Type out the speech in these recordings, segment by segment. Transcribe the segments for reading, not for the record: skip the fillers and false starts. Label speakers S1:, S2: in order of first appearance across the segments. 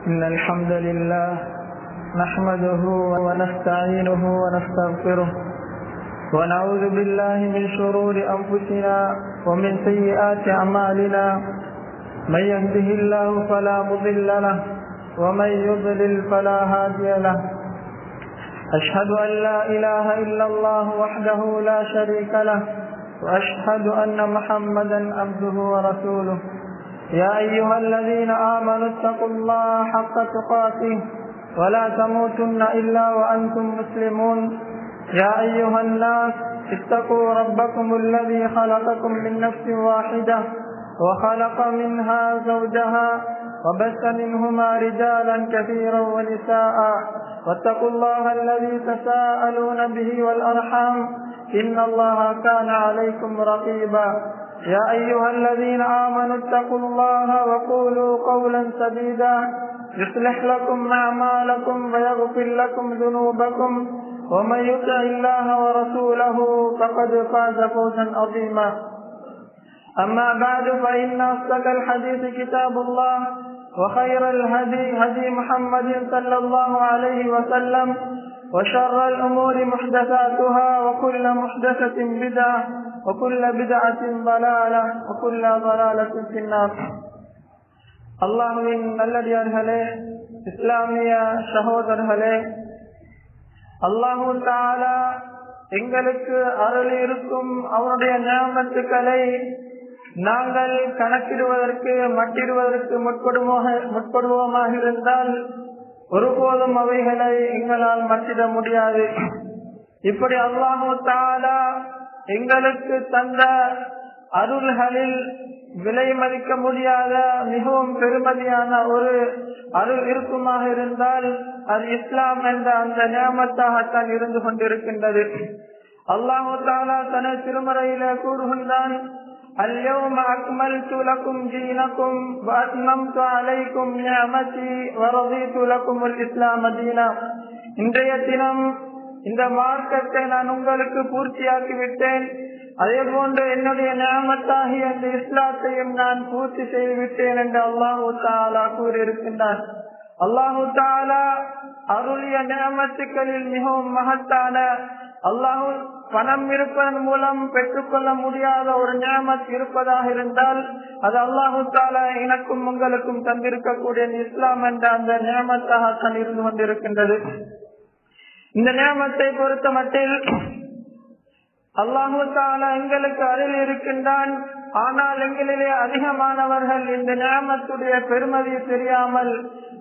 S1: إن الحمد لله نحمده ونستعينه ونستغفره ونعوذ بالله من شرور أنفسنا ومن سيئات أعمالنا. من يهده الله فلا مضل له ومن يضلل فلا هادي له. أشهد أن لا إله إلا الله وحده لا شريك له وأشهد أن محمدا عبده ورسوله. يا أيها الذين آمنوا اتقوا الله حق تقاته ولا تموتن إلا وأنتم مسلمون. يا أيها الناس اتقوا ربكم الذي خلقكم من نفس واحدة وخلق منها زوجها وبث منهما رجالا كثيرا ونساء واتقوا الله الذي تساءلون به والأرحام إن الله كان عليكم رقيبا. يا أيها الذين آمنوا اتقوا الله وقولوا قولا سديدا يصلح لكم أعمالكم ويغفر لكم ذنوبكم ومن يطع الله ورسوله فقد فاز فوزا عظيما. أما بعد فإن أصدق الحديث كتاب الله وخير الهدي هدي محمد صلى الله عليه وسلم وشر الأمور محدثاتها وكل محدثة بدعة وكل بدعة ضلالة وكل ضلالة في النار. அல்லாஹ்வின் நல்லடியார்களே, இஸ்லாமிய சகோதரர்களே, அல்லாஹு தஆலா எங்களுக்கு அருளி இருக்கும் அவருடைய நியமத்துக்களை நாங்கள் கணக்கிடுவதற்கு மட்டிடுவதற்கு முற்படுவோமாக இருந்தால் ஒருபோதும் அவைகளை எங்களால் மட்டிட முடியாது. இப்படி அல்லாஹு தஆலா எங்களுக்கு தந்த அருள்களில் விலை மதிக்க முடியாத மிகவும் பெருமதியான ஒரு அருள் இருக்குமாக இருந்தால் அது இஸ்லாம் என்ற அந்த நியமத்தாகத்தான் இருந்து கொண்டிருக்கின்றது. அல்லாஹு தஆலா தனது திருமறையில கூறுகின்றான், اليوم أكملت لكم دينكم وأتممت عليكم نعمتي ورضيت لكم الإسلام دينا. இன்றைய தினம் இந்த மார்க்கத்தை நான் உங்களுக்கு பூர்த்தியாக்கி விட்டேன், அதே போன்று என்னுடைய நியமத்தாகிய அந்த இஸ்லாத்தையும் நான் பூர்த்தி செய்து விட்டேன் என்று அல்லாஹு தஆலா கூறியிருக்கின்றார். அல்லாஹு தஆலா அருளிய நியமத்துக்களில் மிகவும் மகத்தான, அல்லாஹு பணம் இருப்பதன் மூலம் பெற்றுக்கொள்ள முடியாத ஒரு நியமத் இருப்பதாக இருந்தால் அது அல்லாஹு தஆலா எனக்கும் உங்களுக்கும் தந்திருக்கக்கூடிய இஸ்லாம் என்ற அந்த நியமத்தாகத்தான் இருந்து கொண்டிருக்கின்றது. இந்த நியமத்தை பொறுத்த மட்டில் அல்லாஹு தஆலா எங்களுக்கு அருள் இருக்கின்றான். ஆனால் எங்களிலே அதிகமானவர்கள் இந்த நியமத்துடைய பெருமதி தெரியாமல்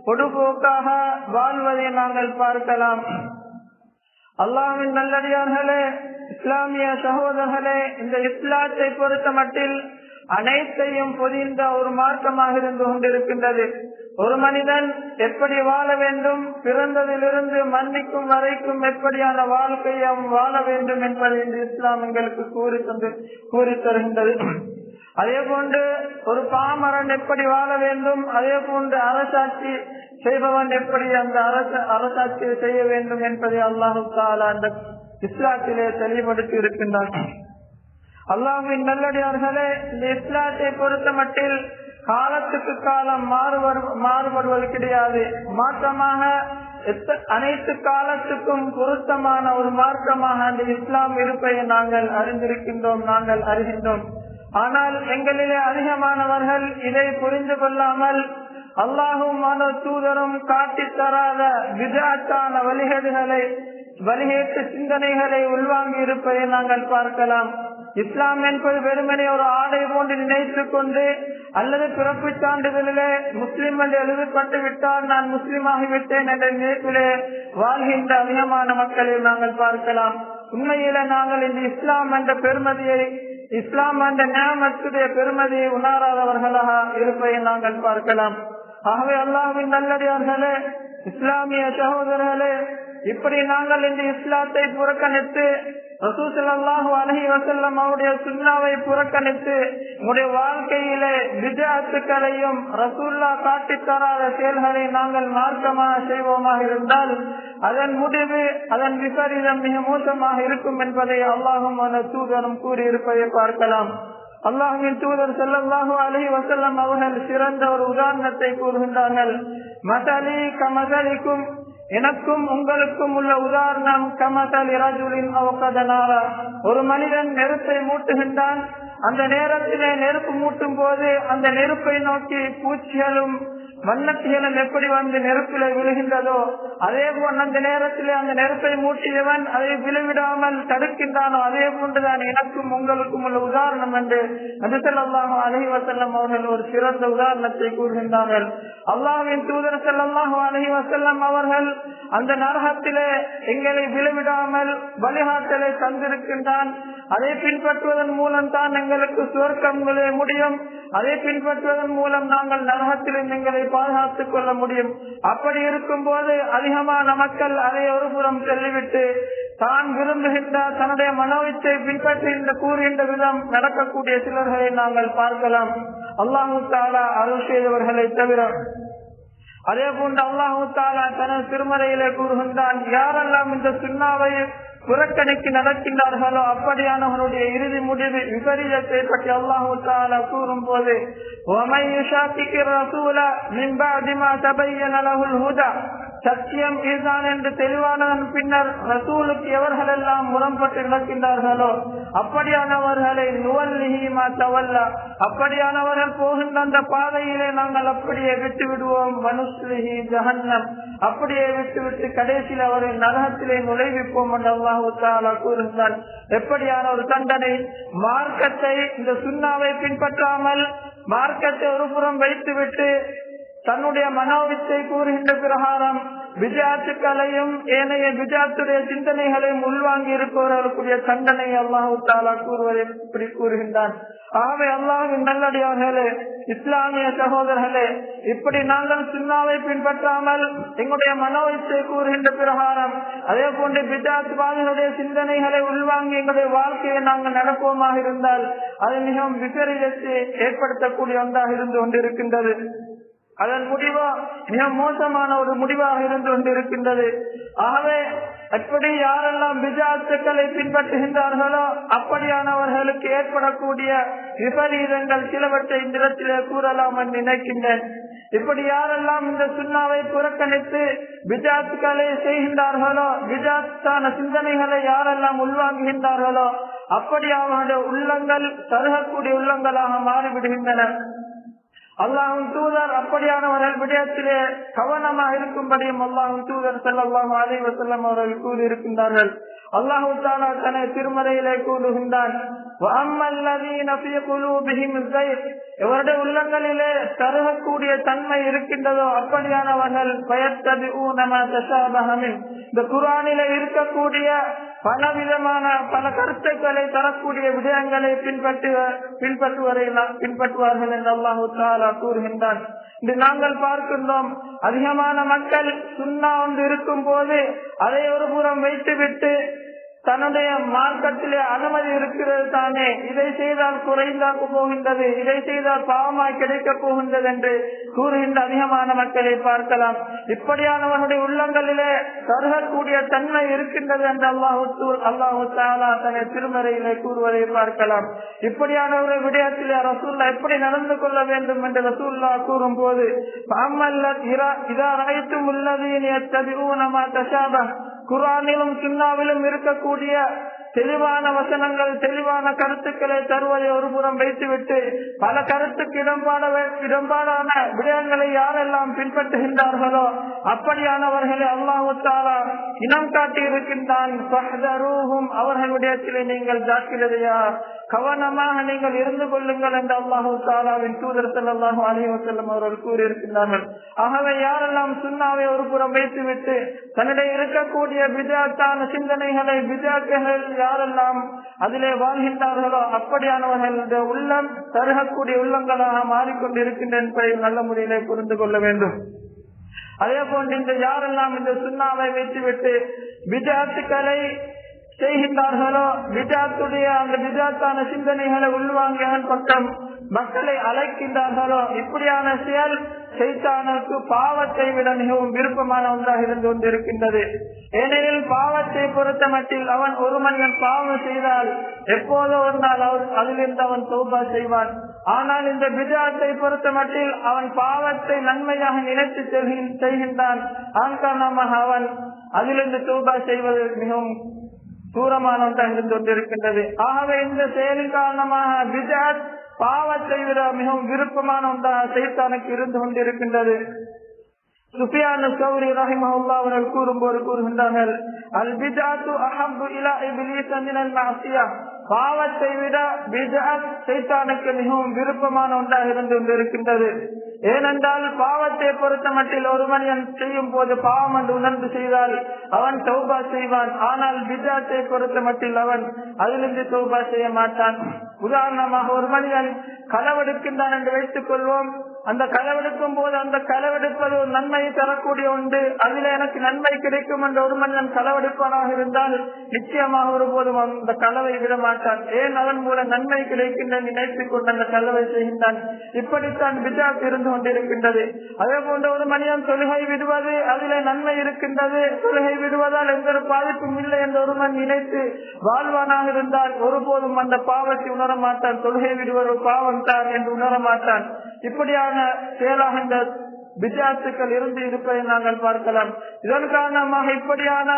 S1: பொடுபோக்காக வாழ்வதை நாங்கள் பார்க்கலாம். அல்லாஹ்வின் நல்லடியார்களே, இஸ்லாமிய சகோதரர்களே, இந்த இஸ்லாத்தை பொறுத்த மட்டில் அனைத்தையும் பொதிந்த ஒரு மார்க்கமாக இருந்து கொண்டிருக்கின்றது. ஒரு மனிதன் எப்படி வாழ வேண்டும், பிறந்ததிலிருந்து மன்னிக்கும் வரைக்கும் எப்படியான வாழ்க்கையை வாழ வேண்டும் என்பதை இந்த இஸ்லாம் எங்களுக்கு கூறி தருகின்றது. அதே போன்று ஒரு பாமரன் எப்படி வாழ வேண்டும், அதே போன்று அரசாட்சி செய்பவன் எப்படி அந்த அரசாட்சியை செய்ய வேண்டும் என்பதை அல்லாஹு தஆலா அந்த இஸ்லாத்திலே தெளிவுபடுத்தி இருக்கின்றான். அல்லாஹ்வின் நல்லடியார்களே, இந்த இஸ்லாத்தை பொறுத்த மட்டில் காலத்துக்கு காலம் மாறுபடுவது கிடையாது. மாற்றமாக அனைத்து காலத்துக்கும் பொருத்தமான ஒரு மார்க்கமாக அந்த இஸ்லாம் இருப்பதை நாங்கள் அறிந்திருக்கின்றோம், நாங்கள் அறிகின்றோம். ஆனால் எங்களிலே அதிகமானவர்கள் இதை புரிந்து கொள்ளாமல் அல்லாஹும் தூதரும் காட்டித் தராத விதத்தான வழிகேட்டு சிந்தனைகளை உள்வாங்கி இருப்பதை நாங்கள் பார்க்கலாம். இஸ்லாம் என்பது வெறுமனே ஒரு ஆடை போன்று நினைத்துக் கொண்டு அல்லது பிறப்பு சான்றிதழிலே முஸ்லிம் என்று எழுதப்பட்டு விட்டால் நான் முஸ்லிம் ஆகிவிட்டேன் என்ற நினைப்பிலே வாழ்கின்ற அதிகமான மக்களை நாங்கள் பார்க்கலாம். உண்மையில நாங்கள் இந்த இஸ்லாம் என்ற பெருமதியை, இஸ்லாம் என்ற நியமத்துடைய பெருமதியை உணராதவர்களாக இருப்பதை நாங்கள் பார்க்கலாம். ஆகவே அல்லாஹ்வின் நல்லடியார்களே, இஸ்லாமிய சகோதரர்களே, இப்படி நாங்கள் இந்த இஸ்லாத்தை புறக்கணித்து ரசூல் ஸல்லல்லாஹு அலைஹி வஸல்லம் அவருடைய சுன்னாவை புறக்கணித்து உங்களுடைய வாழ்க்கையிலே பித்அத்துக்களையும் ரசூலுல்லாஹ் காட்டித் தராத செயல்களை நாங்கள் மார்க்கமாக செய்வோமாக இருந்தால் அதன் முடிவு, அதன் விபரீதம் மிக மோசமாக இருக்கும் என்பதை அல்லாஹும் தூதரும் கூறியிருப்பதை பார்க்கலாம். அல்லாஹ்வின் தூதர் ஸல்லல்லாஹு அலைஹி வஸல்லம் அவர்கள் சிறந்த ஒரு உதாரணத்தை கூறுகின்றார்கள். மதலி கமதலிக்கும், எனக்கும் உங்களுக்கும் உள்ள உதாரணம் கமதலி ரஜுலின் அவகதனாரா, ஒரு மனிதன் நெருப்பை மூட்டுகின்றான். அந்த நேரத்திலே நெருப்பு மூட்டும் போது அந்த நெருப்பை நோக்கி பூச்சிகளும் வண்ணத்திகளும் எப்படி வந்து நெருப்பிலே விழுகின்றதோ அதே போல் அந்த நேரத்திலே அந்த நெருப்பை மூட்டியவன் அதை விழுவிடாமல் தடுக்கின்றானோ அதே போன்றுதான் எனக்கும் உங்களுக்கும் உள்ள உதாரணம் என்று நபி ஸல்லல்லாஹு அலைஹி வஸல்லம் அவர்கள் ஒரு சிறந்த உதாரணத்தை கூறுகின்றார்கள். அல்லாஹ்வின் தூதர் ஸல்லல்லாஹு அலைஹி வஸல்லம் அவர்கள் அந்த நரகத்திலே எங்களை விழுவிடாமல் வழிகாட்டலை தந்திருக்கின்றான். அதை பின்பற்றுவதன் மூலம் தான் எங்களுக்கு சுவர்க்கம் முடியும். அதை பின்பற்றுவதன் மூலம் நாங்கள் நரகத்திலும் எங்களை பாதுகாத்துக் கொள்ள முடியும். அப்படி இருக்கும் போது அதிகமான மக்கள் அதை ஒரு புறம் சொல்லிவிட்டு தான் விரும்புகின்ற தன்னுடைய மனோவிச்சை பின்பற்றுகின்ற கூறுகின்ற விதம் நடக்கக்கூடிய சிலர்களை நாங்கள் பார்க்கலாம். அல்லாஹு தஆலா அருள் செய்தவர்களை தவிர. அதே போன்று அல்லாஹு தஆலா தனது திருமறையிலே கூறுகின்றான், யாரெல்லாம் இந்த சுன்னாவை புறக்கணிக்கு நடக்கின்றார்களோ அப்படியானவர்களுடைய இறுதி முடிவு விபரீதத்தை பற்றி அல்லாஹு தஆலா கூறும் போது, சத்தியம் இதுதான் என்று தெளிவானதன் பின்னர் ரசூலுக்கு எவர்கள் எல்லாம் முரண்பட்டு நடக்கின்றார்களோ அப்படியானவர்களை நுவல்லிஹிமா தவல்லா, அப்படியானவர்கள் போகின்ற அந்த பாதையிலே நாங்கள் அப்படியே விட்டு விடுவோம். மனுஸ்லிஹி ஜஹன்னம், அப்படியே விட்டுவிட்டு கடைசியில் அவரை நரகத்திலே நுழைவிப்போம் என்று அல்லாஹு தஆலா கூறுகிறான். எப்படியான ஒரு தண்டனை! மார்க்கத்தை, இந்த சுன்னாவை பின்பற்றாமல் மார்க்கத்தை ஒரு புறம் வைத்துவிட்டு தன்னுடைய மனோவிச்சை கூறுகின்ற பிரகாரம் விஜயாத்துக்களையும் ஏனைய விஜயாத்துடைய சிந்தனைகளையும் உள்வாங்கி இருப்பவர்களுக்குரிய தண்டனை அல்லாஹு தஆலா கூறுவதை இப்படி கூறுகின்றான். ஆகவே அல்லாஹ்வின் நல்லடியார்களே, இஸ்லாமிய சகோதரர்களே, இப்படி நாங்கள் சுன்னாவை பின்பற்றாமல் எங்களுடைய மனோவிச்சை கூறுகின்ற பிரகாரம் அதே போன்று விஜயாத்துவாதிகளுடைய சிந்தனைகளை உள்வாங்கி எங்களுடைய வாழ்க்கையை நாங்கள் நடப்போமாக இருந்தால் அது மிகவும் விபரீதத்தை ஏற்படுத்தக்கூடிய ஒன்றாக இருந்து கொண்டிருக்கின்றது. அதன் முடிவா மிக மோசமான ஒரு முடிவாக இருந்து கொண்டிருக்கின்றது. ஆகவே அப்படி யாரெல்லாம் பிஜாத்துக்களை பின்பற்றுகின்றார்களோ அப்படியானவர்களுக்கு ஏற்படக்கூடிய விபரீதங்கள் சிலவற்றை இந்த இடத்திலே கூறலாம் என்று நினைக்கின்றேன். இப்படி யாரெல்லாம் இந்த சுன்னாவை புறக்கணித்து பிஜாத்துக்களை செய்கின்றார்களோ, பிஜாத்தான சிந்தனைகளை யாரெல்லாம் உள்வாங்குகின்றார்களோ அப்படி அவர்களுடைய உள்ளங்கள் தருகக்கூடிய உள்ளங்களாக மாறிவிடுகின்றன. அல்லாஹ்வின் தூதர் அப்படியானவர்கள் விடயத்திலே கவனமாக இருக்கும்படியும் அல்லாஹ்வின் தூதர் ஸல்லல்லாஹு அலைஹி வஸல்லம் அவர்கள் கூறியிருக்கின்றார்கள். அல்லாஹ் தஆலா தனது திருமறையிலே கூறுகின்றான், எவருடைய உள்ளங்களிலே தருகக்கூடிய தன்மை இருக்கின்றதோ அப்படியானவர்கள் இந்த குர்ஆனிலே இருக்கக்கூடிய பலவிதமான பல கருத்துக்களை தரக்கூடிய விடயங்களை பின்பற்றுவார்கள் என்று அல்லாஹ் தஆலா கூறுகின்றான். இன்று நாங்கள் பார்க்கின்றோம், அதிகமான மக்கள் சுன்னா ஒன்று இருக்கும் போது அதை ஒரு புறம் வைத்துவிட்டு தன்னுடைய மார்க்கத்திலே அனுமதி இருக்கிறது தானே, இதை செய்தால் குறைந்தாக்க போகின்றது, இதை செய்தால் பாவமாய் கிடைக்க போகின்றது என்று கூறுகின்ற அதிகமான மக்களை பார்க்கலாம். இப்படியானவனுடைய உள்ளங்களிலே கருகக்கூடிய தன்மை இருக்கின்றது என்று அல்லாஹு தஆலா தனது திருமறையிலே கூறுவதை பார்க்கலாம். இப்படியானவருடைய விடயத்திலே ரசூலுல்லாஹ் எப்படி நடந்து கொள்ள வேண்டும் என்று ரசூலுல்லாஹ் கூறும் போது, குர்ஆனிலும் சுன்னாவிலும் இருக்கக்கூடிய தெளிவான வசனங்கள், தெளிவான கருத்துக்களை தருவதை ஒரு புறம் வைத்துவிட்டு பல கருத்துக்கு இடம்பாடான விடயங்களை யாரெல்லாம் பின்பற்றுகின்றார்களோ அப்படியானவர்களை அல்லாஹ் தஆலா இனம் காட்டி இருக்கின்றான். அவர்கள் விடயத்திலே நீங்கள் ஜாக்கிரதையா கவனமாக நீங்கள் இருந்து கொள்ளுங்கள் என்று அல்லாஹ் தஆலாவின் தூதர் ஸல்லல்லாஹு அலைஹி வஸல்லம் அவர்கள் கூறியிருக்கின்றார்கள். ஆகவே யாரெல்லாம் சுன்னாவை ஒரு புறம் வைத்துவிட்டு தன்னிடையே இருக்கக்கூடிய பிஜாத்தான சிந்தனைகளை, பிஜாத்துகள் யாரெல்லாம் அதிலே வாழ்கின்றார்களோ அப்படியானவர்களுடைய உள்ளம் தருகக்கூடிய உள்ளங்களாக மாறிக்கொண்டிருக்கின்ற என்பதை நல்ல முறையிலே புரிந்து கொள்ள வேண்டும். அதே போன்று இந்த யாரெல்லாம் இந்த சுன்னாவை வைத்துவிட்டு பிஜாத்துக்களை செய்கின்றார்களோ, பிஜாத்துடைய அந்த பிஜாத்தான சிந்தனைகளை உள்வாங்கியவன் பக்கம் மக்களை அழைக்கின்றார்களோ இப்படியான செயல் சைத்தானுக்கு பாவத்தை விட மிகவும் விருப்பமான ஒன்றாக இருந்து கொண்டிருக்கின்றது. ஏனெனில் பாவத்தை பொறுத்த மட்டில் அவன் ஒரு மனிதன் பாவம் செய்தால் எப்போதோ ஒரு நாள் அதிலிருந்து அவன் தௌபா செய்வான். ஆனால் இந்த பிஜாத்தை பொறுத்த மட்டில் அவன் பாவத்தை நன்மையாக நினைத்து செய்கின்றான். அதன் காரணமாக அவன் அதிலிருந்து தௌபா செய்வது மிகவும் தூரமான ஒன்றாக இருந்து கொண்டிருக்கின்றது. ஆகவே இந்த செயலின் காரணமாக பிஜாத் பாவத்தை விட மிகவும் விருப்பமான ஒன்றாக சைத்தானுக்கு இருந்து கொண்டிருக்கின்றது. சுஃபியான் ஸௌரி ரஹிமஹுல்லாஹ் அவர்கள் கூறும்போது கூறுகின்றார்கள், அல் பிஜாத்து அஹப்பு இலா இப்லீஸ மினல் மஅசியா, பாவத்தை விட பிஜாத் சைத்தானுக்கு மிகவும் விருப்பமான ஒன்றாக இருந்து கொண்டிருக்கின்றது. ஏனென்றால் பாவத்தை பொறுத்த மட்டில் ஒரு மனிதன் செய்யும் போது பாவம் என்று உணர்ந்து செய்தால் அவன் தௌபா செய்வான். ஆனால் பிஜாத்தை பொறுத்த மட்டில் அவன் அதிலிருந்து தௌபா செய்ய மாட்டான். உதாரணமாக ஒரு மனிதன் களவெடுக்கின்றான் என்று வைத்துக் கொள்வோம். அந்த களவெடுக்கும் போது அந்த களவெடுப்பது ஒரு நன்மையை தரக்கூடிய ஒன்று, அதில் எனக்கு நன்மை கிடைக்கும் என்ற ஒரு மனிதன் களவெடுப்பவனாக இருந்தால் நிச்சயமாக ஒருபோதும் அந்த களவை விட மாட்டான். ஏன்? அதன் மூலம் நன்மை கிடைக்கின்ற நினைத்துக் கொண்டு அந்த களவை செய்கின்றான். இப்படித்தான் பிஜாத் இருந்து கொண்டிருக்கின்றது. அதே போன்ற ஒரு மனிதன் தொழுகை விடுவது, அதிலே நன்மை இருக்கின்றது, தொழுகை விடுவதால் எந்த ஒரு பாதிப்பும் இல்லை என்று ஒருவன் நினைத்து வாழ்வானாக இருந்தால் ஒருபோதும் அந்த பாவத்தை உணர மாட்டான். தொழுகை விடுவது பாவம் தான் என்று உணர மாட்டான். இப்படியான செயலாக இந்த பிஜாத்துக்கள் இருந்து இருப்பதை நாங்கள் பார்க்கலாம். இதன் காரணமாக இப்படியான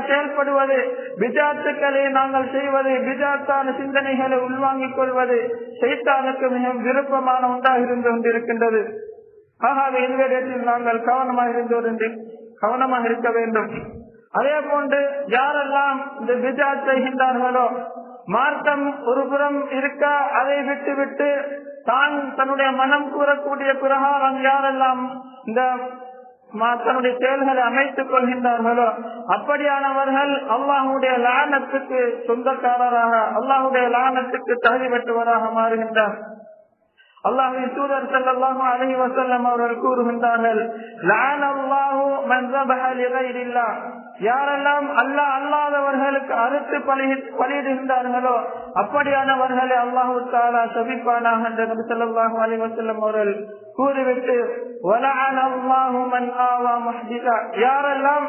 S1: செயல்படுவது, பிஜாத்துக்களை நாங்கள் செய்வது, பிஜாத்தான சிந்தனைகளை உள்வாங்கிக் கொள்வது சைத்தானுக்கு மிகவும் விருப்பமான ஒன்றாக இருந்து கொண்டிருக்கின்றது. ஆகவே இந்த இடத்தில் நாங்கள் கவனமாக இருக்க வேண்டும். அதே போன்று யாரெல்லாம் இந்த பிஜாத் செய்கின்றார்களோ, மார்க்கம் ஒரு புறம் இருக்க அதை விட்டு தான் தன்னுடைய மனம் கூறக்கூடிய பிரகாரம் யாரெல்லாம் இந்த தன்னுடைய செயல்களை அமைத்துக் கொள்கின்றார்களோ அப்படியானவர்கள் அல்லாஹுடைய லானத்துக்கு சொந்தக்காரராக, அல்லாஹுடைய லானத்துக்கு தகுதி பெற்றவராக மாறுகின்றார். அல்லாஹ்வின் தூதர் ஸல்லல்லாஹு அலைஹி வஸல்லம் அவர்கள் கூறுகின்றார்கள், லஅனல்லாஹு மன் ஸபஹ லிகைரில்லாஹ், யாரெல்லாம் அல்லாஹ் அல்லாதவர்களுக்கு அறுத்து பலியிடுகின்றார்களோ அப்படியானவர்களை அல்லாஹு தஆலா சபிப்பானாக என்று நபி ஸல்லல்லாஹு அலைஹி வஸல்லம் அவர்கள் கூறிவிட்டு, வலஅனல்லாஹு மன் ஆவா முஹ்திஸா, யாரெல்லாம்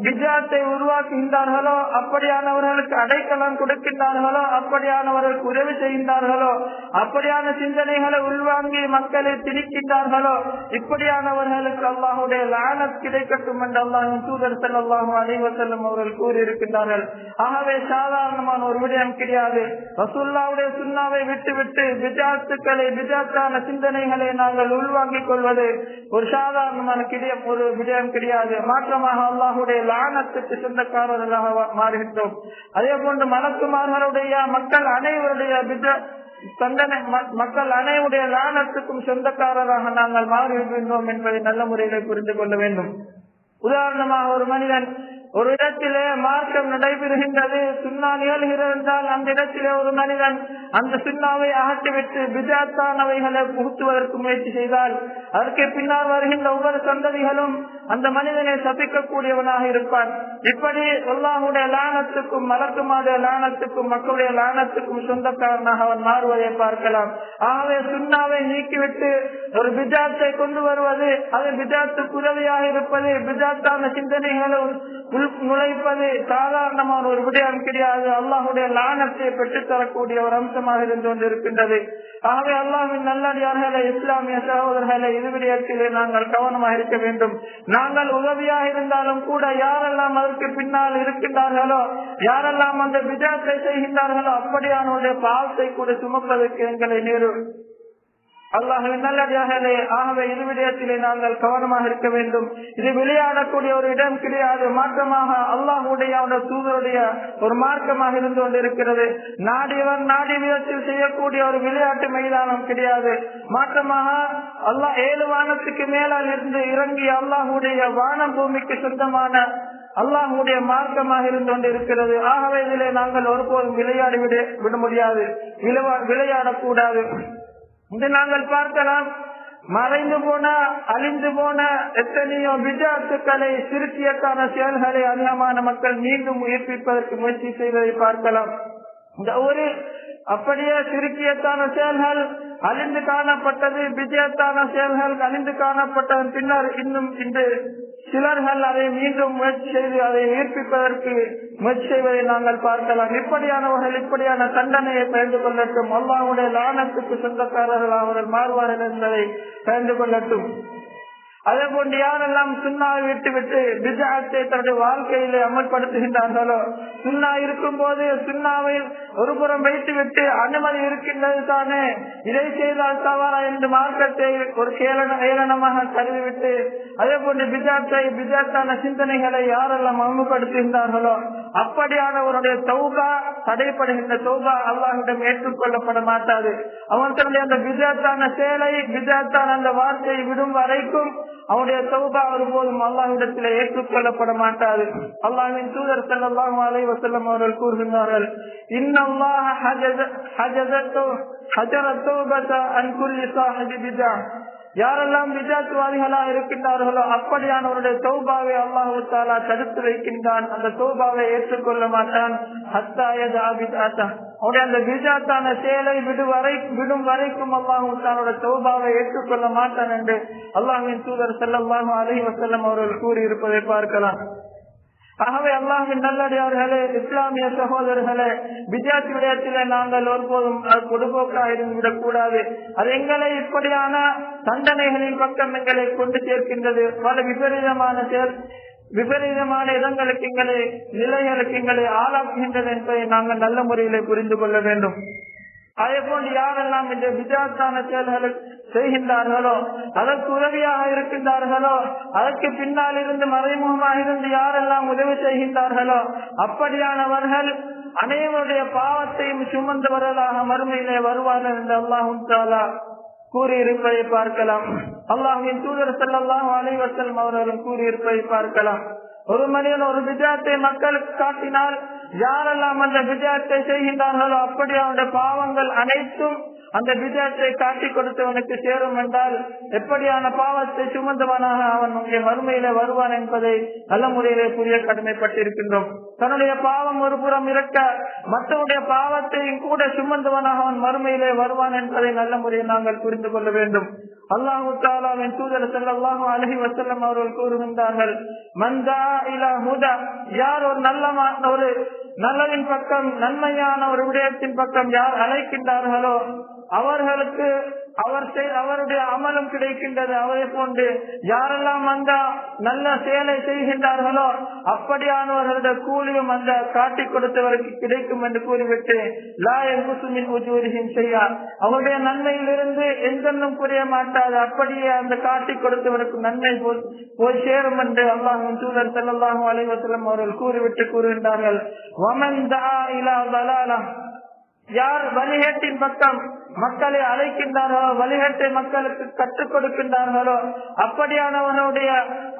S1: பிஜாத்தை உருவாக்குகின்றார்களோ அப்படியானவர்களுக்கு அடைக்கலம் கொடுக்கின்றார்களோ, அப்படியானவர்களுக்கு உதவி செய்கின்றார்களோ, அப்படியான சிந்தனைகளை உள்வாங்கி மக்களை திணிக்கின்றார்களோ இப்படியானவர்களுக்கு அல்லாஹுடைய லானத் கிடைக்கட்டும் என்று அல்லாஹ்வின் தூதர் ஸல்லல்லாஹு அலைஹி வஸல்லம் அவர்கள் கூறியிருக்கின்றார்கள். ஆகவே சாதாரணமான ஒரு விடயம் கிடையாது. ரசூலுல்லாஹ்வுடைய சுன்னாவை விட்டுவிட்டு பிஜாத்தான சிந்தனைகளை நாங்கள் உள்வாங்கிக் கொள்வது ஒரு சாதாரணமான ஒரு விடயம் கிடையாது. மாற்றமாக அல்லாஹ் லானத்துக்கு சொந்தக்காரர்களாக மாறுகின்றோம். அதே போன்று மலக்குமார்களுடைய மக்கள் அனைவருடைய லானத்துக்கும் சொந்தக்காரராக நாங்கள் மாறுகின்றோம் என்பதை நல்ல முறையிலே புரிந்து கொள்ள வேண்டும். உதாரணமாக ஒரு மனிதன் ஒரு இடத்திலே மார்க்கம் நடைபெறுகின்றது, சுன்னா நிகழ்கிறது என்றால் அந்த இடத்திலே ஒரு மனிதன் அந்த சுன்னாவை அகற்றிவிட்டு பிஜாத்தானவைகளை புகுத்துவதற்கு முயற்சி செய்தால் அதற்கு பின்னால் வருகின்ற ஒவ்வொரு சந்ததிகளும் அந்த மனிதனை சபிக்கக்கூடியவனாக இருப்பான். இப்படி அல்லாஹ்வுடைய லானத்துக்கும் மலக்குமாருடைய லானத்துக்கும் மக்களுடைய லானத்துக்கும் சொந்தக்காரனாக அவன் மாறுவதை பார்க்கலாம். ஆகவே சுன்னாவை நீக்கிவிட்டு ஒரு பிஜாத்தை கொண்டு வருவது, அது பிஜாத்துக்கு உதவியாக இருப்பது, பிஜாத்தான சிந்தனைகளை நுழைப்பது சாதாரணமான ஒரு விடயம் கிடையாது. அல்லாஹுடைய லானத்தை பெற்றுத்தரக்கூடிய ஒரு அம்சமாக இருந்து கொண்டிருக்கின்றது. ஆகவே அல்லாஹ்வின் நல்லடியார்களே, இஸ்லாமிய சகோதரர்களே, இது விடயத்திலே நாங்கள் கவனமாக இருக்க வேண்டும். நாங்கள் உதவியாக இருந்தாலும் கூட யாரெல்லாம் அதற்கு பின்னால் இருக்கின்றார்களோ, யாரெல்லாம் அந்த பிஜாத்தை செய்கின்றார்களோ அப்படியானுடைய பாவத்தை கூட சுமப்பதற்கு எங்களை நேரும். அல்லாஹ்வின் நல்லடியார்களே, ஆகவே இது விடயத்திலே நாங்கள் கவனமாக இருக்க வேண்டும். இது விளையாடக்கூடிய ஒரு இடம் கிடையாது. மாற்றமாக அல்லாஹ்வுடைய தூதருடைய ஒரு மார்க்கமாக இருந்து கொண்டிருக்கிறது. நாடியவன் நாடி விதத்தில் செய்யக்கூடிய ஒரு விளையாட்டு மைதானம் கிடையாது. மாற்றமாக அல்லாஹ் 7 வானத்துக்கு மேலால் இருந்து இறங்கிய அல்லாஹ்வுடைய வானம் பூமிக்கு சொந்தமான அல்லாஹ்வுடைய மார்க்கமாக இருந்து கொண்டிருக்கிறது. ஆகவே இதிலே நாங்கள் ஒருபோதும் விளையாடி விட முடியாது, விளையாடக்கூடாது. இன்று நாங்கள் பார்க்கலாம், மறைந்து போன அழிந்து போன எத்தனையோ பிஜாத்துக்களை, சிறுக்கியத்தான செயல்களை அதிகமான மக்கள் மீண்டும் உயிர்ப்பிப்பதற்கு முயற்சி செய்வதை பார்க்கலாம். இந்த ஒரு அப்படியே சிறுக்கியத்தான செயல்கள் அழிந்து காணப்பட்டது, பிஜயத்தான செயல்கள் அழிந்து காணப்பட்டதன் பின்னர் இன்னும் இன்று சிலர்கள் அதை மீண்டும் முயற்சி செய்து அதை உயிர்ப்பிப்பதற்கு முயற்சி செய்வதை நாங்கள் பார்க்கலாம். இப்படியானவர்கள் இப்படியான தண்டனையை பயந்து கொள்ளட்டும். அல்லாஹ்வுடைய லானத்துக்கு சொந்தக்காரர்கள் அவர்கள் மாறுவார்கள் என்பதை பயந்து கொள்ளட்டும். அதே போன்று யாரெல்லாம் சுன்னாவை விட்டுவிட்டு பித்அத்தை தன்னுடைய வாழ்க்கையிலே அமல்படுத்துகின்றார்களோ, சுன்னா இருக்கும் போது சுன்னாவை ஒரு புறம் வைத்துவிட்டு அனுமதி இருக்கின்றது தானே, இதை செய்தால் தவறா என்று மார்க்கத்தை ஒரு ஏளனமாக கருதிவிட்டு அதே போன்று பித்அத்தான சிந்தனைகளை யாரெல்லாம் அமல்படுத்துகின்றார்களோ அப்படியானவருடைய தௌபா தடைப்படுகின்ற தௌபா அல்லாஹ்விடம் ஏற்றுக்கொள்ளப்பட மாட்டாது. அவன் தன்னுடைய அந்த பித்அத்தான செயலை பித்அத்தான அந்த வார்த்தையை விடும் வரைக்கும் அவருடைய தௌபா ஒருபோதும் அல்லாஹ்விடத்திலே ஏற்றுக்கொள்ளப்பட மாட்டாது. அல்லாஹ்வின் தூதர் ஸல்லல்லாஹு அலைஹி வஸல்லம் அவர்கள் கூறுகின்றார்கள், இன்னல்லாஹ ஹஜர தௌபத அன் குல்லி ஸாஹிபி பித்அ. யாரெல்லாம் பித்அத்வாதிகளாக இருக்கின்றார்களோ அப்படியானவருடைய தௌபாவை அல்லாஹ் தஆலா தடுத்து வைக்கின்றான். அந்த தௌபாவை ஏற்றுக்கொள்ள மாட்டான். ஹத்தா யதா பித்அத. அவருடைய அந்த பித்அத்தான செயலை விடும் வரைக்கும் அல்லாஹ் தஆலா தௌபாவை ஏற்றுக்கொள்ள மாட்டான் என்று அல்லாஹ்வின் தூதர் ஸல்லல்லாஹு அலைஹி வஸல்லம் அவர்கள் கூறியிருப்பதை பார்க்கலாம். ஆகவே அல்லாஹ்வின் நல்லடியார்களே, இஸ்லாமிய சகோதரர்களே, பித்அத் விடயத்திலே நாங்கள் ஒருபோதும் பொதுபோக்காக இருந்துவிடக் கூடாது. அது எங்களை இப்படியான தண்டனைகளின் பக்கம் எங்களை கொண்டு சேர்க்கின்றது. பல விபரீதமான இடங்களுக்கு நிலைகளுக்கு எங்களை ஆளாக்குகின்றது என்பதை நாங்கள் நல்ல முறையிலே புரிந்து கொள்ள வேண்டும். அதே போன்று யாரெல்லாம் இந்த பித்அத்தான செயல்களை செய்கின்றார்களோ, அதற்கு உதவியாக இருக்கின்றார்களோ, அதற்கு பின்னால் இருந்து மறைமுகமாக இருந்து யாரெல்லாம் உதவி செய்கின்றார்களோ அப்படியானவர்கள் அனைவருடைய பாவத்தையும் சுமந்தவர்களாக மறுமையிலே வருவார்கள் என்று அல்லாஹ் தஆலா கூறியிருப்பதை பார்க்கலாம். அல்லாஹ்வின் தூதர் ஸல்லல்லாஹு அலைஹி வஸல்லம் அவர்கள் கூறியிருப்பதை பார்க்கலாம். ஒரு மனிதன் ஒரு பித்அத்தை மக்களுக்கு காட்டினால் யாரெல்லாம் அந்த பித்அத்தை செய்கின்றார்களோ அப்படி அவனுடைய பாவங்கள் அனைத்தும் அந்த பித்அத்தை காட்டி கொடுத்தவனுக்கு சேரும் என்றால் எப்படியான பாவத்தை சுமந்தவனாக அவன் உங்களுடைய மறுமையில வருவான் என்பதை நல்ல முறையிலே புரிய கடமைப்பட்டிருக்கின்றோம். தன்னுடைய பாவம் ஒரு புறம் இருக்க மற்றவருடைய பாவத்தையும் கூட சுமந்தவனாக அவன் மறுமையிலே வருவான் என்பதை நல்ல முறையில் நாங்கள் புரிந்து கொள்ள வேண்டும். அல்லாஹு தஆலாவின் தூதர் ஸல்லல்லாஹு அலைஹி வஸல்லம் அவர்கள் கூறுகின்றார்கள், மன் தஆ இலா ஹுதா. யார் ஒரு நல்லவின் பக்கம் நன்மையான ஒரு விடயத்தின் பக்கம் யார் அழைக்கின்றார்களோ அவர்களுக்கு அவருடைய அமலும் கிடைக்கின்றது. அவரை போன்று யாரெல்லாம் அந்த நல்ல செயலை செய்கின்றார்களோ அப்படியானவர்களுடைய கூலியும் அந்த காட்டி கொடுத்தவருக்கு கிடைக்கும் என்று கூறிவிட்டு லா யன்குஸு மின் உஜூரிஹிம் ஷைஆ. அவருடைய நன்மையிலிருந்து எந்தென்னும் குறைய மாட்டாது. அப்படியே அந்த காட்டி கொடுத்தவருக்கு நன்மை போய் சேரும் என்று அல்லாஹ்வின் தூதர் ஸல்லல்லாஹு அலைஹி வஸல்லம் அவர்கள் கூறிவிட்டு கூறுகின்றார்கள், வமன் தஆ இலா ضلاலா. யார் வழிகேட்டின் பக்கம் மக்களை அழைக்கின்றார்களோ, வழிகேட்டை மக்களுக்கு கற்றுக் கொடுக்கின்றார்களோ அப்படியானவனுடைய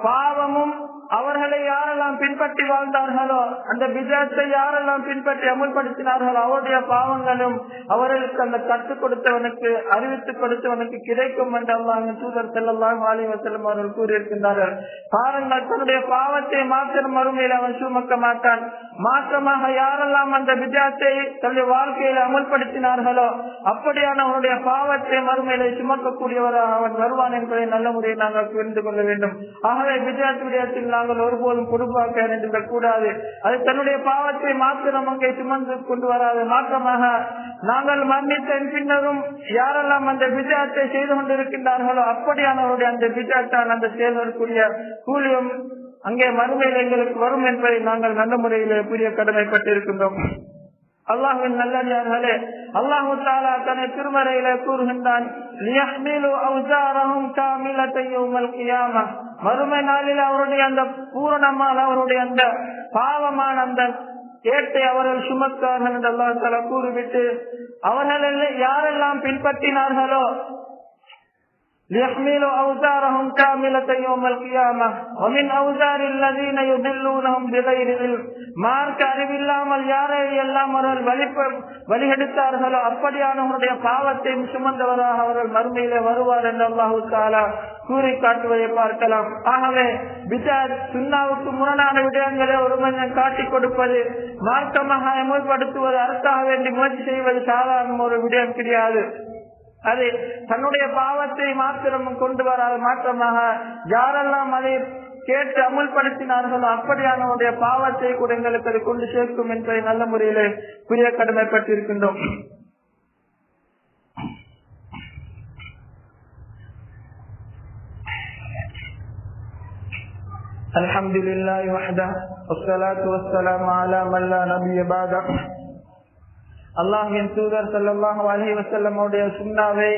S1: பாவமும் அவர்களை யாரெல்லாம் பின்பற்றி வாழ்ந்தார்களோ அந்த பித்அத்தை யாரெல்லாம் பின்பற்றி அமுல்படுத்தினார்களோ அவருடைய பாவங்களும் அவர்களுக்கு அந்த கற்றுக் கொடுத்தவனுக்கு அறிவித்துக் கொடுத்தவனுக்கு கிடைக்கும் என்று அல்லாஹ்வின் தூதர் ஸல்லல்லாஹு அலைஹி வஸல்லம் அவர்கள் கூறியிருக்கின்றார்கள். பாருங்கள், தன்னுடைய பாவத்தை மாத்திரம் மறுமையில் அவன் சுமக்க மாட்டான். மாற்றமாக யாரெல்லாம் அந்த பித்அத்தை தன்னுடைய வாழ்க்கையில் அமுல்படுத்தினார்களோ அப்படியானவனுடைய பாவத்தை மறுமையிலே சுமக்கக்கூடியவராக அவன் வருவான் என்பதை நல்ல முறையில் நாங்கள் புரிந்து கொள்ள வேண்டும். ஆகவே பித்அத் விடயத்தில் நாங்கள் ஒருபோதும் பொறுப்பாக இருந்துவிடக் கூடாது. அது தன்னுடைய பாவத்தை மாத்திரம் அங்கே சுமந்து கொண்டு வராது. மாற்றமாக நாங்கள் மன்னித்த பின்னரும் யாரெல்லாம் அந்த பித்அத்தை செய்து கொண்டிருக்கின்றார்களோ அப்படியானவருடைய அந்த பித்அத்தான் அந்த செயல்களுக்குரிய கூலியும் அங்கே மறுமையில் எங்களுக்கு வரும் என்பதை நாங்கள் நல்ல முறையிலே புரிய கடமைப்பட்டிருக்கின்றோம். அல்லாஹ்வின் நல்லடியார்களே, அல்லாஹ் தஆலா தன்னை திருமறையிலே கூறுகின்றான், லியஹ்மிலு அவ்ஸாரஹும் காமிலத்தன் யௌமல் கியாமஹ். மறுமை நாளில் அவருடைய அந்த பூரணமான அவருடைய அந்த பாவமான அந்த ஏட்டை அவர்கள் சுமத்தார்கள் என்று அல்லாஹ் தஆலா கூறிவிட்டு அவர்கள் யாரெல்லாம் பின்பற்றினார்களோ ليحملوا أوزارهم كاملة يوم القيامة ومن أوزار الذين يضلونهم بغير علم. மார்க்க அறிவில்லாமல் யாரை எல்லாம் அவர்கள் வழிகெடுத்தார்களோ அப்படியானவருடைய பாவத்தை சுமந்தவராக அவர்கள் மறுமையிலே வருவார் என்று அல்லாஹு தஆலா கூறி காட்டுவதை பார்க்கலாம். ஆகவே பித்அத் சுன்னாவுக்கு முரணான விடயங்களை ஒரு மனிதன் காட்டிக் கொடுப்பது, மார்க்கமாக அமல்படுத்துவது, அதற்காக வேண்டி முயற்சி செய்வது சாதாரண ஒரு விடயம் கிடையாது. அது தன்னுடைய பாவத்தை மாத்திரம் கொண்டு வராது. மாற்றமாக யாரெல்லாம் அதை கேட்டு அமுல்படுத்தினார்களோ அப்படியானவருடைய பாவத்தை கூட எங்களுக்கு அது கொண்டு சேர்க்கும் என்பதை நல்ல முறையிலே புரிய கடமைப்பட்டிருக்கின்றோம். அல்ஹம்துலில்லாஹி வஹ்தஹு வஸ்ஸலாத்து வஸ்ஸலாமு அலா மன் லா நபிய்ய பஅதஹு. அல்லாஹ்வின் தூதர் ஸல்லல்லாஹு அலைஹி வஸல்லம் உடைய சுன்னாவை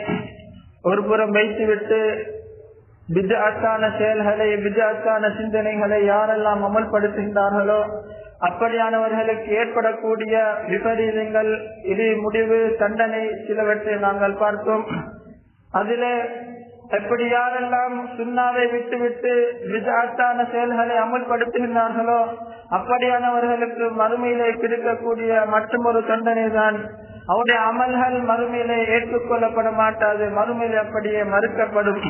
S1: ஒரு புறம் வைத்துவிட்டு பித்அத்தான செயல்களை, பித்அத்தான சிந்தனைகளை யாரெல்லாம் அமல்படுத்துகின்றார்களோ அப்படியானவர்களுக்கு ஏற்படக்கூடிய விபரீதங்கள், இது முடிவு, தண்டனை சிலவற்றை நாங்கள் பார்த்தோம். அதிலே எப்படி யாரெல்லாம் சுன்னாவை விட்டுவிட்டு பித்அத்தான செயல்களை அமல்படுத்துகின்றார்களோ அப்படியானவர்களுக்கு மறுமையிலே கிடைக்கக்கூடிய மற்றொரு தண்டனை தான் அவருடைய அமல்கள் மறுமையிலே ஏற்றுக்கொள்ளப்பட மாட்டாது, மறுமையிலே அப்படியே மறுக்கப்படும்.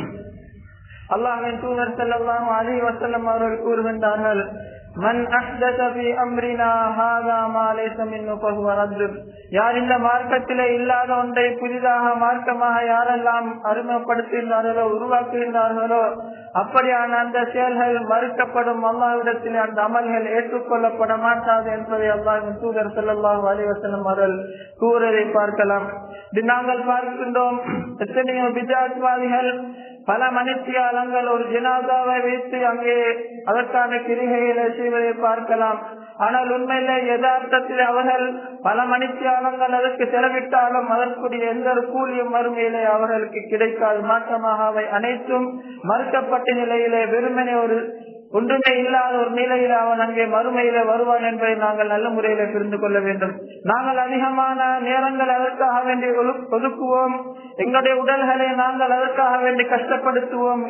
S1: அல்லாஹ்வின் தூதர் ஸல்லல்லாஹு அலைஹி வஸல்லம் அவர்கள் கூறுகின்றார்கள், மன் அஹ்தஸ ஃபீ அம்ரினா ஹாதா மா லைஸ மின்ஹு ஃபஹுவ ரத். யார் இந்த மார்க்கத்திலே இல்லாத ஒன்றை புதிதாக மார்க்கமாக யாரெல்லாம் அறிமுகப்படுத்துகின்றார்களோ, உருவாக்குகின்றார்களோ அப்படியான அந்த செயல்கள் மறுக்கப்படும். அல்லாஹ்விடத்தில் அந்த அமல்கள் ஏற்றுக்கொள்ளப்பட மாட்டாது என்பதை அல்லாஹ்வின் தூதர் ஸல்லல்லாஹு அலைஹி வஸல்லம் அவர்கள் கூறுவதை பார்க்கலாம். நாங்கள் பார்க்கின்றோம், எத்தனையோ பித்அத்வாதிகள் பல மணித்தியாலங்கள் ஒரு ஜனாதாவை வைத்து அங்கே அதற்கான கிரிகைகளை செய்வதை பார்க்கலாம். ஆனால் உண்மையிலே யதார்த்தத்தில் அவர்கள் பல மணித்தியாலங்கள் அதற்கு செலவிட்டாலும் அதற்குரிய எந்த ஒரு கூலியும் மறுமையிலே அவர்களுக்கு கிடைக்காது. மாற்றமாக அவை அனைத்தும் மறுக்கப்பட்ட நிலையிலே வெறுமனே ஒரு ஒன்றுமே இல்லாத ஒரு நிலையில அவன் அங்கே மறுமையில வருவான் என்பதை நாங்கள் நல்ல முறையில புரிந்து கொள்ள வேண்டும். நாங்கள் அதிகமான நேரங்கள் அதற்காக வேண்டி ஒதுக்குவோம். எங்களுடைய உடல்களை நாங்கள் அதற்காக வேண்டி கஷ்டப்படுத்துவோம்.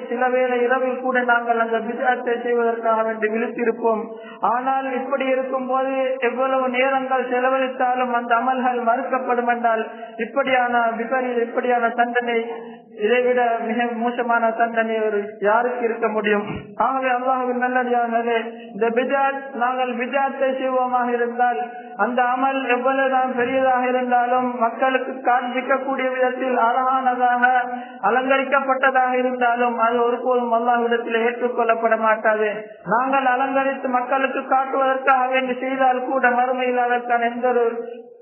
S1: சில வேளை இரவில் கூட நாங்கள் அந்த பித்அத்தை செய்வதற்காக வேண்டி விழித்திருப்போம். ஆனால் இப்படி இருக்கும் போது எவ்வளவு நேரங்கள் செலவழித்தாலும் அந்த அமல்கள் மறுக்கப்படும் என்றால் இப்படியான தண்டனை, இதைவிட மிக மோசமான தண்டனை யாருக்கு இருக்க முடியும்? ஆகவே அல்லாஹ்வின் நல்லடியார்களே, இந்த பித்அத், நாங்கள் பித்அத்தை செய்வோமாக இருந்தால் அந்த அமல் எவ்வளவுதான் பெரியதாக இருந்தாலும் மக்களுக்கு காண்பிக்கக்கூடிய விதத்தில் அழகானதாக அலங்கரிக்கப்பட்டதாக இருந்தாலும் அது ஒருபோதும் அல்லாஹ்விடத்தில் ஏற்றுக்கொள்ளப்பட மாட்டாது. நாங்கள் அலங்கரித்து மக்களுக்கு காட்டுவதற்காக வேண்டி செய்தால் கூட மறுமையில் அதற்கான எந்த ஒரு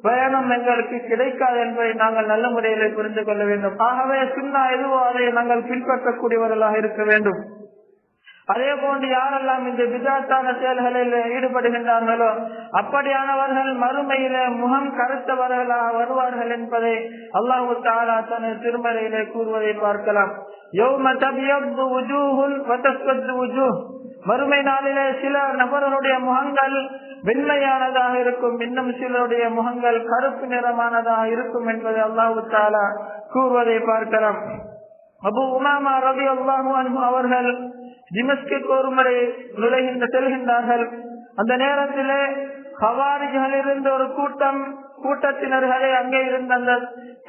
S1: பயணம் எங்களுக்கு கிடைக்காது என்பதை நாங்கள் நல்ல முறையில் புரிந்து கொள்ள வேண்டும். ஆகவே சுன்னா எதுவோ அதை நாங்கள் பின்பற்றக்கூடியவர்களாக இருக்க வேண்டும். அதே போன்று யாரெல்லாம் இந்த பித்அத்தான செயல்களில் ஈடுபடுகின்றார்களோ அப்படியானவர்கள் மறுமையில முகம் கருத்தவர்களாக வருவார்கள் என்பதை அல்லாஹ் தஆலா தனது திருமறையிலே கூறுவதை பார்க்கலாம். யௌம தபியது வுஜூஹுன் வ தஸ்வது வுஜூஹ். மறுமை நாளிலே சில நபர்களுடைய முகங்கள் வெண்மையானதாக இருக்கும், இன்னும் சிலருடைய முகங்கள் கருப்பு நிறமானதாக இருக்கும் என்பதை அல்லாஹ் தஆலா கூறுவதை பார்க்கலாம். அபூ உமாமா ரலியல்லாஹு அன்ஹு அவர்கள் திமஸ்குக்கு ஒரு முறை செல்கின்றார்கள். அந்த நேரத்திலே ஹவாரிஜிலிருந்து ஒரு கூட்டத்தினர்களை அங்கே இருந்த அந்த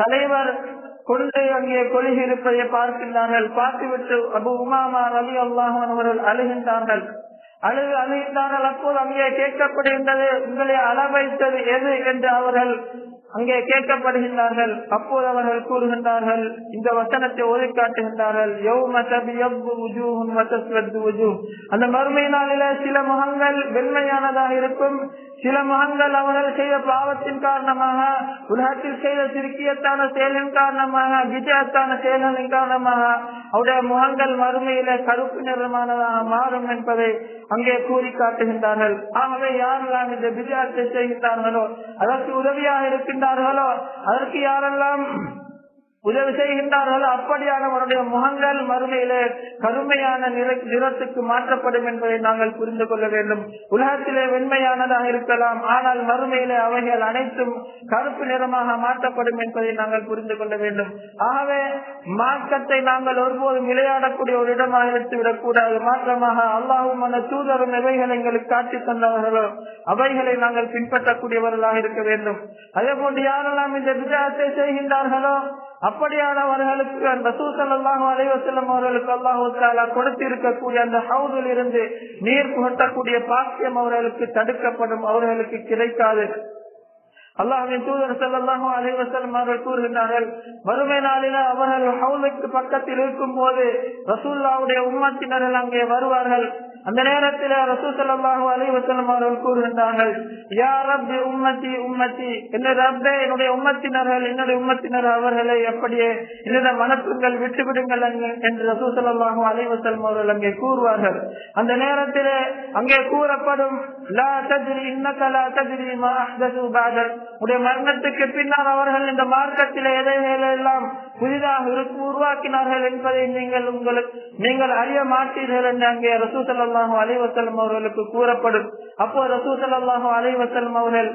S1: தலைவர் கொண்டு அங்கே கொள்கை இருப்பதை பார்க்கின்றார்கள். பார்த்துவிட்டு அபூ உமாமா ரலியல்லாஹு அன்ஹு அவர்கள் அழுகின்றார்கள். அப்போது அங்கே கேட்கப்படுகின்றது, உங்களை அள வைத்தது எது என்று அவர்கள் அங்கே கேட்கப்படுகின்றார்கள். அப்போது அவர்கள் கூறுகின்றார்கள், இந்த வசனத்தை ஓதி காட்டுகின்றார்கள், யௌம தபியது வுஜூஹுன் வ தஸ்வது வுஜூஹ். அந்த மறுமை நாளிலே சில முகங்கள் வெண்மையானதாக இருக்கும், சில முகங்கள் அவர்கள் செய்த பாவத்தின் காரணமாக, உலகத்தில் செய்த சிறுக்கியத்தான செயலின் காரணமாக, விஜயத்தான செயலின் காரணமாக அவருடைய முகங்கள் மறுமையிலே கருப்பு நிறமானதாக மாறும் என்பதை அங்கே கூறி காட்டுகின்றார்கள். ஆகவே யாரெல்லாம் இந்த விஜயத்தை செய்கின்றார்களோ, அதற்கு உதவியாக இருக்கின்றார்களோ, அதற்கு யாரெல்லாம் உதவி செய்கின்றார்களோ அப்படியானவருடைய முகங்கள் மறுமையிலே கருமையான நிறத்துக்கு மாற்றப்படும் என்பதை நாங்கள் புரிந்து கொள்ள வேண்டும். உலகத்திலே வெண்மையானதாக இருக்கலாம், ஆனால் மறுமையிலே அவைகள் அனைத்தும் கருப்பு நிறமாக மாற்றப்படும் என்பதை நாங்கள் புரிந்து கொள்ள வேண்டும். ஆகவே மார்க்கத்தை நாங்கள் ஒருபோதும் விளையாடக்கூடிய ஒரு இடமாக எடுத்துவிடக் கூடாது. மாற்றமாக அல்லாஹ்வும் அந்த தூதரும் எவைகள் எங்களுக்கு காட்டி தந்தவர்களோ அவைகளை நாங்கள் பின்பற்றக்கூடியவர்களாக இருக்க வேண்டும். அதே போன்று யாரெல்லாம் இந்த பித்அத்தை செய்கின்றார்களோ அப்படியானவர்களுக்கு ரசூல் ஸல்லல்லாஹு அலைஹி வஸல்லம் அவர்களுக்கு அல்லாஹ் தஆலா கொடுத்திருக்கக்கூடிய அந்த ஹவுதில் இருந்து நீர் புகட்டக்கூடிய பாக்கியம் அவர்களுக்கு தடுக்கப்படும், அவர்களுக்கு கிடைக்காது. அல்லாஹ்வின் தூதர் ஸல்லல்லாஹு அலைஹி வஸல்லம் அவர்கள் கூறுகின்றார்கள், மறுமை நாளில அவர்கள் ஹவுலுக்கு பக்கத்தில் இருக்கும் போது ரசூலுல்லாஹ்வுடைய உம்மத்தினர்கள் அங்கே வருவார்கள். அந்த நேரத்தில் ரசூல் ஸல்லல்லாஹு அலைஹி வஸல்லம் அவர்கள் கூறுகின்றார்கள், யா ரப்பி உம்மத்தி உம்மத்தி, என்னுடைய ரப்பே என்னுடைய உம்மத்தினர்கள் என்னுடைய உம்மத்தினர் அவர்களை அப்படியே என்னுடைய மனத்துங்கள் விட்டுவிடுங்கள் என்று ரசூல் ஸல்லல்லாஹு அலைஹி வஸல்லம் அவர்கள் அங்கே கூறுவார்கள். அந்த நேரத்தில் அங்கே கூறப்படும், லா தத்ரி இன்னக லா தத்ரி மா அஹ்தஸு பஅதக், உடைய மரணத்துக்கு பின்னால் அவர்கள் இந்த மார்க்கத்தில் எதையெல்லாம் புதிதாக உருவாக்கினார்கள் என்பதை நீங்கள் அறிய மாட்டீர்கள் என்று அங்கே ரசூல் ஸல்லல்லாஹு அலைஹி வஸல்லம் அவர்களுக்கு கூறப்படும். அப்போ ரசூல் ஸல்லல்லாஹு அலைஹி வஸல்லம் அவர்கள்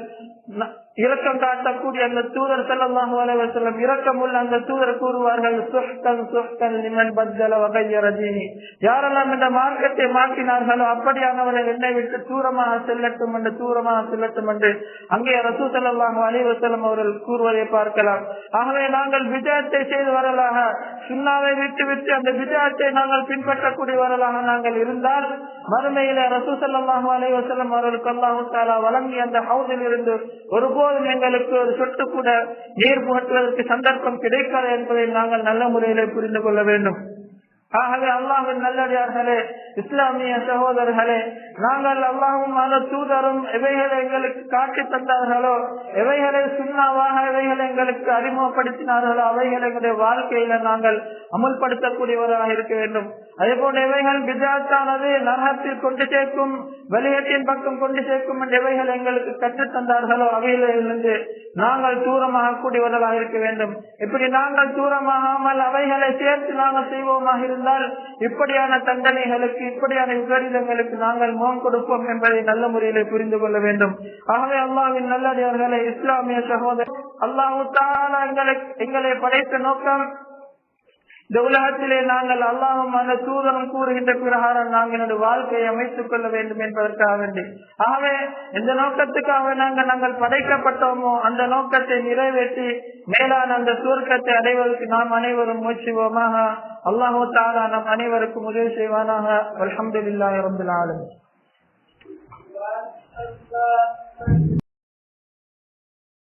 S1: இரக்கம் காட்டக்கூடிய அந்த தூதர் ஸல்லல்லாஹு அலைஹி வஸல்லம், இரக்கம் உள்ள அந்த தூதர் கூறுவார்கள், சுஹ்கன் சுஹ்கன் லிமன் பத்தல வகையர தீனி, யாரெல்லாம் இந்த மார்க்கத்தை மாற்றினார்களோ அப்படியானவர்கள் என்னை விட்டு தூரமாக செல்லட்டும் என்று அங்கே ரசூல் ஸல்லல்லாஹு அலைஹி வஸல்லம் அவர்கள் கூறுவதை பார்க்கலாம். ஆகவே நாங்கள் விஜயத்தை செய்து வரலாக, சுன்னாவை விட்டு அந்த விஜயத்தை நாங்கள் பின்பற்றக்கூடியவர்களாக நாங்கள் இருந்தால் மறுமையில ரசூல் ஸல்லல்லாஹு அலைஹி வஸல்லம் அவர்களுக்கு அல்லாஹ் தஆலா வழங்கிய அந்த ஹவுதில் இருந்து ஒருபோதும் எங்களுக்கு ஒரு சொட்டு கூட நீர் புகட்டுவதற்கு சந்தர்ப்பம் கிடைக்காது என்பதை நாங்கள் நல்ல முறையிலே புரிந்து கொள்ள வேண்டும். ஆகவே அல்லாஹ்வின் நல்லடியார்களே, இஸ்லாமிய சகோதரர்களே, நாங்கள் அல்லாஹ்வும் தூதரும் எவைகளை எங்களுக்கு காட்டி தந்தார்களோ, எவைகளை சுன்னாவாக எவைகளை எங்களுக்கு அறிமுகப்படுத்தினார்களோ அவைகளை எங்களுடைய வாழ்க்கையில நாங்கள் அமுல்படுத்தக்கூடியவராக இருக்க வேண்டும். அதே போல எவைகள் பிதாத்தானது நரகத்தில் கொண்டு சேர்க்கும், வெளியேற்றின் பக்கம் கொண்டு சேர்க்கும் என்ற எவைகள் எங்களுக்கு கற்றுத் தந்தார்களோ அவைகளிலிருந்து நாங்கள் தூரமாக கூடியவர்களாக இருக்க வேண்டும். இப்படி நாங்கள் தூரமாகாமல் அவைகளை சேர்த்து நாங்கள் செய்வோமாக இருந்தால் இப்படியான தண்டனைகளுக்கு, இப்படியான விபரீதங்களுக்கு நாங்கள் முகம் கொடுப்போம் என்பதை நல்ல முறையிலே புரிந்து கொள்ள வேண்டும். ஆகவே அல்லாஹ்வின் நல்லடியார்களே, இஸ்லாமிய சகோதரர், அல்லாஹ் தஆலா எங்களை படைத்த நோக்கம் இந்த உலகத்திலே நாங்கள் அல்லாஹ்வும் அந்த தூதரும் கூறுகின்ற பிரகாரம் நாங்கள் வாழ்க்கையை அமைத்துக் கொள்ள வேண்டும் என்பதற்காக வேண்டி. ஆகவே எந்த நோக்கத்துக்காக நாங்கள் படைக்கப்பட்டோமோ அந்த நோக்கத்தை நிறைவேற்றி மேலான அந்த சுவர்க்கத்தை அடைவதற்கு நாம் அனைவரும் முயற்சிவோமாக. அல்லாஹ் தஆலா நம் அனைவருக்கும் உதவி செய்வானாக. அல்ஹம்துலில்லாஹி ரப்பில் ஆலமீன்.